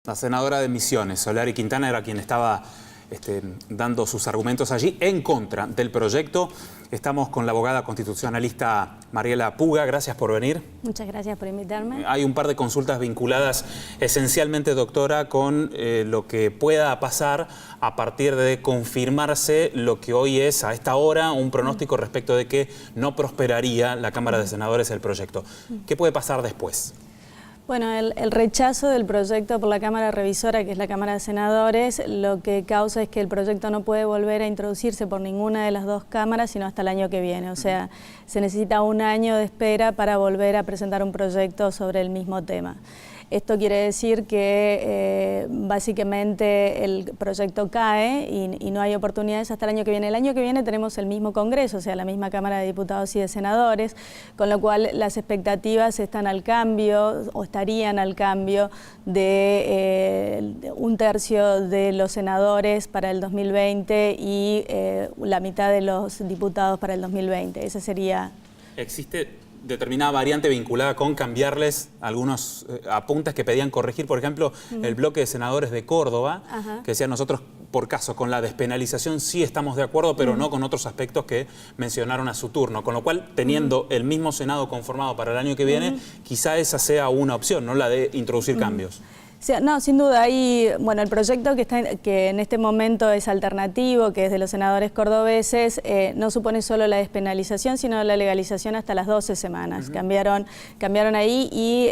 La senadora de Misiones, Solari Quintana, era quien estaba dando sus argumentos allí en contra del proyecto. Estamos con la abogada constitucionalista Mariela Puga. Gracias por venir. Muchas gracias por invitarme. Hay un par de consultas vinculadas esencialmente, doctora, con lo que pueda pasar a partir de confirmarse lo que hoy es, a esta hora, un pronóstico respecto de que no prosperaría la Cámara de Senadores el proyecto. ¿Qué puede pasar después? Bueno, el rechazo del proyecto por la Cámara Revisora, que es la Cámara de Senadores, lo que causa es que el proyecto no puede volver a introducirse por ninguna de las dos cámaras, sino hasta el año que viene. O sea, se necesita un año de espera para volver a presentar un proyecto sobre el mismo tema. Esto quiere decir que básicamente el proyecto cae y no hay oportunidades hasta el año que viene. El año que viene tenemos el mismo Congreso, o sea, la misma Cámara de Diputados y de Senadores, con lo cual las expectativas están al cambio o estarían al cambio de un tercio de los senadores para el 2020 y la mitad de los diputados para el 2020. Esa sería... ¿Existe determinada variante vinculada con cambiarles algunos apuntes que pedían corregir? Por ejemplo, el bloque de senadores de Córdoba, que decían nosotros, por caso, con la despenalización sí estamos de acuerdo, pero no con otros aspectos que mencionaron a su turno. Con lo cual, teniendo el mismo Senado conformado para el año que viene, quizá esa sea una opción, ¿no? La de introducir cambios. No, sin duda, hay, bueno, el proyecto que en este momento es alternativo, que es de los senadores cordobeses, no supone solo la despenalización, sino la legalización hasta las 12 semanas. Cambiaron ahí y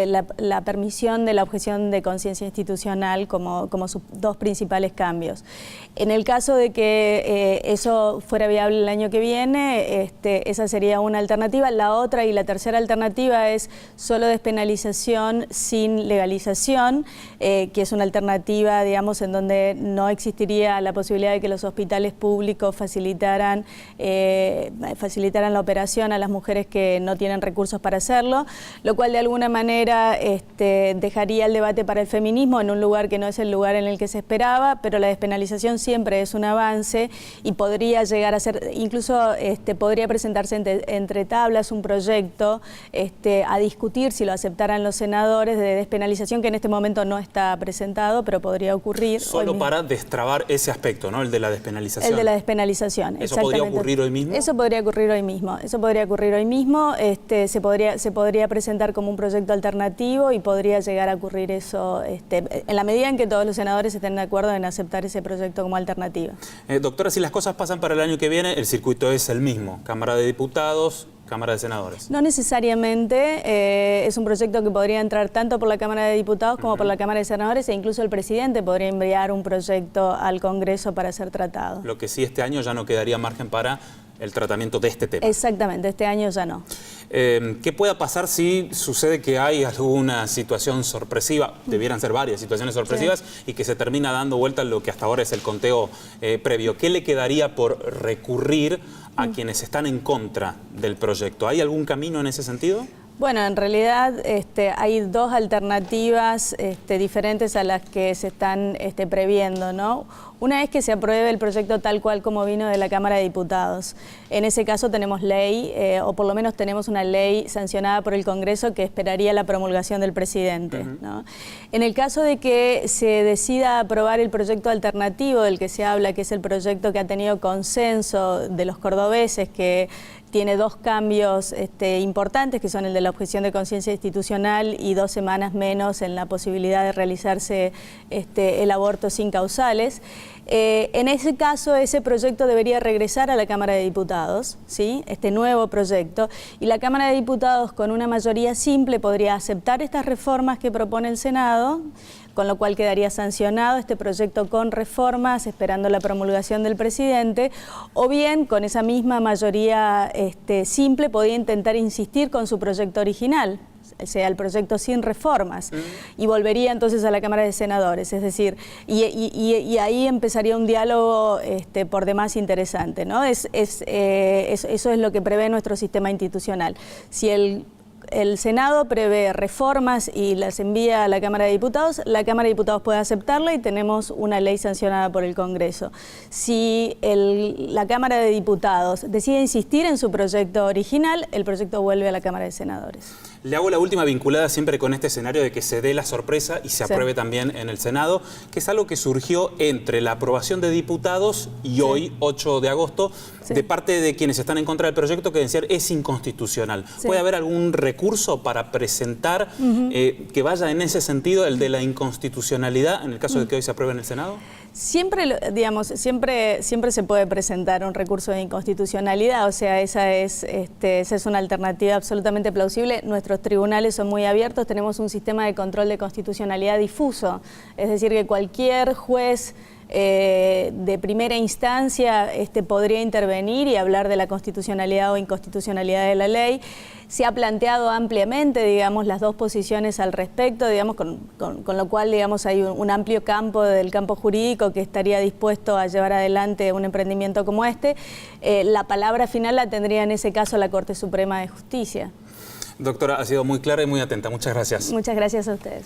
la permisión de la objeción de conciencia institucional como sus dos principales cambios. En el caso de que eso fuera viable el año que viene, esa sería una alternativa. La otra y la tercera alternativa es solo despenalización sin legalización, que es una alternativa, digamos, en donde no existiría la posibilidad de que los hospitales públicos facilitaran la operación a las mujeres que no tienen recursos para hacerlo, lo cual de alguna manera dejaría el debate para el feminismo en un lugar que no es el lugar en el que se esperaba, pero la despenalización siempre es un avance y podría llegar a ser, incluso podría presentarse entre tablas un proyecto a discutir si lo aceptaran los senadores de despenalización, que en este momento no está presentado, pero podría ocurrir. Solo para destrabar ese aspecto, ¿no? El de la despenalización. El de la despenalización, ¿Eso podría ocurrir hoy mismo? Eso podría ocurrir hoy mismo. Eso podría ocurrir hoy mismo. Se podría presentar como un proyecto alternativo y podría llegar a ocurrir eso en la medida en que todos los senadores estén de acuerdo en aceptar ese proyecto como alternativa. Doctora, si las cosas pasan para el año que viene, el circuito es el mismo. Cámara de Diputados, Cámara de Senadores. No necesariamente, es un proyecto que podría entrar tanto por la Cámara de Diputados como por la Cámara de Senadores, e incluso el presidente podría enviar un proyecto al Congreso para ser tratado. Lo que sí, este año ya no quedaría margen para el tratamiento de este tema. Exactamente, este año ya no. ¿Qué pueda pasar si sucede que hay alguna situación sorpresiva? Debieran ser varias situaciones sorpresivas, y que se termina dando vuelta lo que hasta ahora es el conteo previo. ¿Qué le quedaría por recurrir a quienes están en contra del proyecto? ¿Hay algún camino en ese sentido? Bueno, en realidad hay dos alternativas diferentes a las que se están previendo, ¿no? Una es que se apruebe el proyecto tal cual como vino de la Cámara de Diputados. En ese caso tenemos ley, o por lo menos tenemos una ley sancionada por el Congreso que esperaría la promulgación del presidente, ¿no? En el caso de que se decida aprobar el proyecto alternativo del que se habla, que es el proyecto que ha tenido consenso de los cordobeses, que tiene dos cambios importantes, que son el de la objeción de conciencia institucional y 2 semanas menos en la posibilidad de realizarse el aborto sin causales. En ese caso, ese proyecto debería regresar a la Cámara de Diputados, ¿sí? Este nuevo proyecto, y la Cámara de Diputados con una mayoría simple podría aceptar estas reformas que propone el Senado, con lo cual quedaría sancionado este proyecto con reformas, esperando la promulgación del presidente, o bien con esa misma mayoría simple podría intentar insistir con su proyecto original, o sea, el proyecto sin reformas, y volvería entonces a la Cámara de Senadores, es decir, y ahí empezaría un diálogo por demás interesante, ¿no? Eso es lo que prevé nuestro sistema institucional. Si el Senado prevé reformas y las envía a la Cámara de Diputados puede aceptarla y tenemos una ley sancionada por el Congreso. Si la Cámara de Diputados decide insistir en su proyecto original, el proyecto vuelve a la Cámara de Senadores. Le hago la última vinculada siempre con este escenario de que se dé la sorpresa y se apruebe también en el Senado, que es algo que surgió entre la aprobación de diputados y hoy, 8 de agosto, de parte de quienes están en contra del proyecto, que decían es inconstitucional. ¿Puede haber algún recurso para presentar que vaya en ese sentido, el de la inconstitucionalidad, en el caso de que hoy se apruebe en el Senado? Siempre, digamos, siempre se puede presentar un recurso de inconstitucionalidad, o sea, esa es una alternativa absolutamente plausible. Nuestros tribunales son muy abiertos, tenemos un sistema de control de constitucionalidad difuso, es decir, que cualquier juez de primera instancia podría intervenir y hablar de la constitucionalidad o inconstitucionalidad de la ley. Se ha planteado ampliamente, digamos, las dos posiciones al respecto, digamos, con lo cual, digamos, hay un amplio campo del campo jurídico que estaría dispuesto a llevar adelante un emprendimiento como este. La palabra final la tendría en ese caso la Corte Suprema de Justicia. Doctora, ha sido muy clara y muy atenta. Muchas gracias. Muchas gracias a ustedes.